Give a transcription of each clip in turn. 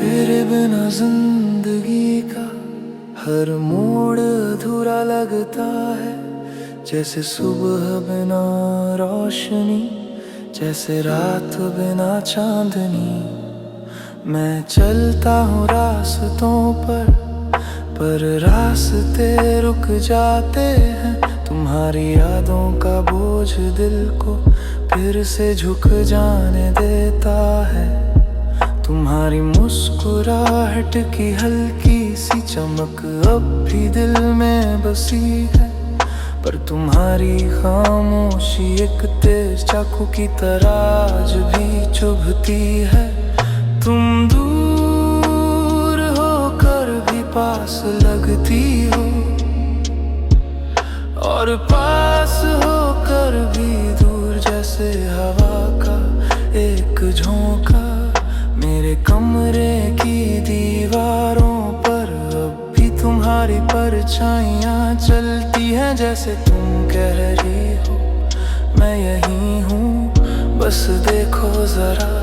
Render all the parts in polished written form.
तेरे बिना जिंदगी का हर मोड़ अधूरा लगता है, जैसे सुबह बिना रोशनी, जैसे रात बिना चांदनी। मैं चलता हूँ रास्तों पर रास्ते रुक जाते हैं। तुम्हारी यादों का बोझ दिल को फिर से झुक जाने देता है। तुम्हारी मुस्कुराहट की हल्की सी चमक अब भी दिल में बसी है, पर तुम्हारी खामोशी एक तेज चाकू की तरह आज भी चुभती है। तुम दूर होकर भी पास लगती हो, और पास होकर भी दूर, जैसे हवा का एक झोंका। मेरे कमरे की दीवारों पर अब भी तुम्हारी परछाइयाँ चलती हैं, जैसे तुम कह रही हो मैं यही हूँ, बस देखो जरा।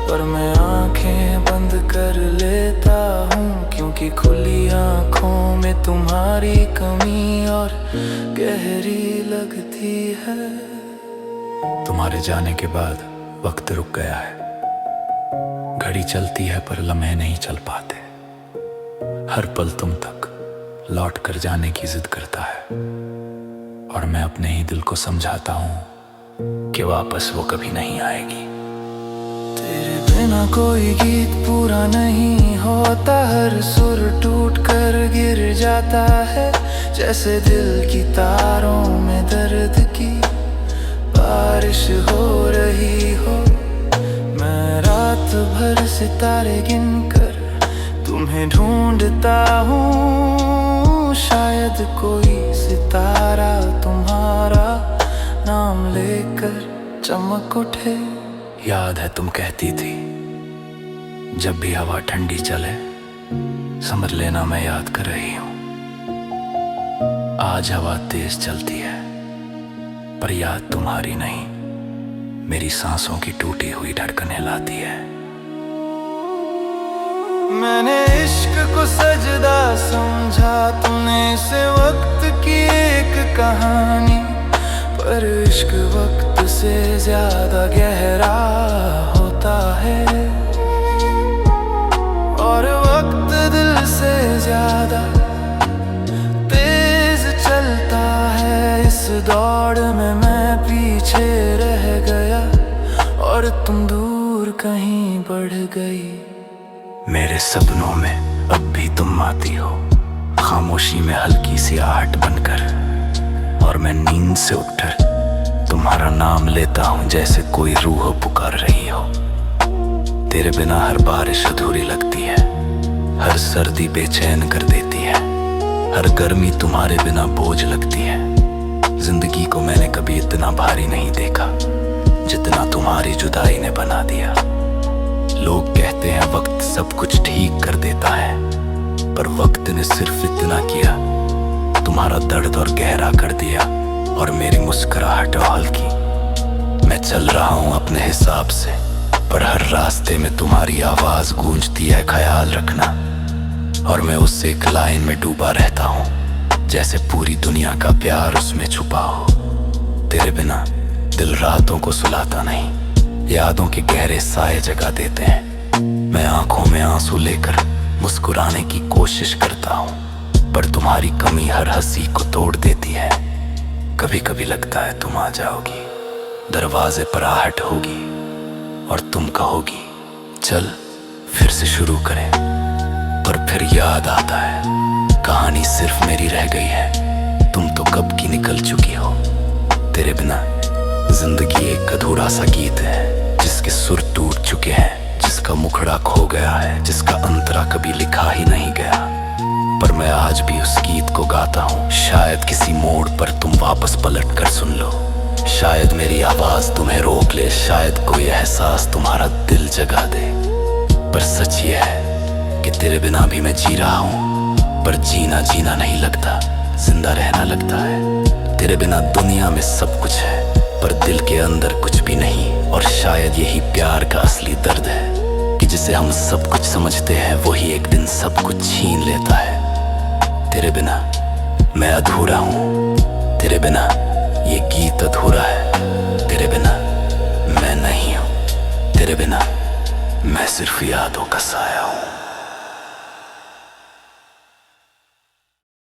पर मैं आंखें बंद कर लेता हूँ, क्योंकि खुली आंखों में तुम्हारी कमी और गहरी लगती है। तुम्हारे जाने के बाद वक्त रुक गया है, घड़ी चलती है पर लम्हे नहीं चल पाते। हर पल तुम तक लौट कर जाने की जिद करता है, और मैं अपने ही दिल को समझाता हूँ कि वापस वो कभी नहीं आएगी। तेरे बिना कोई गीत पूरा नहीं होता, हर सुर टूट कर गिर जाता है, जैसे दिल की तारों में दर्द की बारिश हो रही हो। मैं रात भर सितारे गिनकर तुम्हें ढूंढता हूँ, शायद कोई सितारा तुम्हारा नाम लेकर चमक उठे। याद है तुम कहती थी, जब भी हवा ठंडी चले समझ लेना मैं याद कर रही हूँ। आज हवा तेज चलती है, पर याद तुम्हारी नहीं, मेरी सांसों की टूटी हुई धड़कन हिलाती है। मैंने इश्क को सजदा समझा, तूने इसे वक्त की एक कहानी, पर इश्क वक्त से ज्यादा गहरा होता है, और वक्त दिल से ज्यादा तेज चलता है। इस दौड़ में मैं पीछे रह गया, और तुम दूर कहीं बढ़ गई। मेरे सपनों में अब भी तुम आती हो, खामोशी में हल्की सी आहट बनकर, और मैं नींद से उठकर तुम्हारा नाम लेता हूँ, जैसे कोई रूह पुकार रही हो। तेरे बिना हर बारिश अधूरी लगती है, हर सर्दी बेचैन कर देती है, हर गर्मी तुम्हारे बिना बोझ लगती है। जिंदगी को मैंने कभी इतना भारी नहीं देखा जितना तुम्हारी जुदाई ने बना दिया। लोग कहते हैं वक्त सब कुछ ठीक कर देता है, पर वक्त ने सिर्फ इतना किया, तुम्हारा दर्द और गहरा कर दिया, और मेरी मुस्कुराहट हल्की। मैं चल रहा हूँ अपने हिसाब से, पर हर रास्ते में तुम्हारी आवाज गूंजती है, ख्याल रखना। और मैं उस एक लाइन में डूबा रहता हूँ, जैसे पूरी दुनिया का प्यार उसमें छुपा हो। तेरे बिना दिल रातों को सुलाता नहीं, यादों के गहरे साए जगा देते हैं। मैं आंखों में आंसू लेकर मुस्कुराने की कोशिश करता हूँ, पर तुम्हारी कमी हर हंसी को तोड़ देती है। कभी कभी लगता है तुम आ जाओगी, दरवाजे पर आहट होगी, और तुम कहोगी चल फिर से शुरू करें। पर फिर याद आता है कहानी सिर्फ मेरी रह गई है, तुम तो कब की निकल चुकी हो। तेरे बिना जिंदगी एक अधूरा सा गीत है, जिसके सुर टूट चुके हैं, जिसका मुखड़ा खो गया है, जिसका अंतरा कभी लिखा ही नहीं गया। पर मैं आज भी उस गीत को गाता हूँ, शायद किसी मोड़ पर तुम वापस पलट कर सुन लो। शायद मेरी आवाज तुम्हें रोक ले, शायद कोई एहसास तुम्हारा दिल जगा दे। पर सच ये है कि तेरे बिना भी मैं जी रहा हूँ, पर जीना जीना नहीं लगता, जिंदा रहना लगता है। तेरे बिना दुनिया में सब कुछ है, पर दिल के अंदर कुछ भी नहीं। और शायद यही प्यार का असली दर्द है कि कि जिसे हम सब कुछ समझते हैं वही एक दिन सब कुछ छीन लेता है। तेरे बिना मैं अधूरा हूँ, तेरे बिना ये गीत अधूरा है। तेरे बिना मैं नहीं हूँ, तेरे बिना मैं सिर्फ यादों का साया हूँ।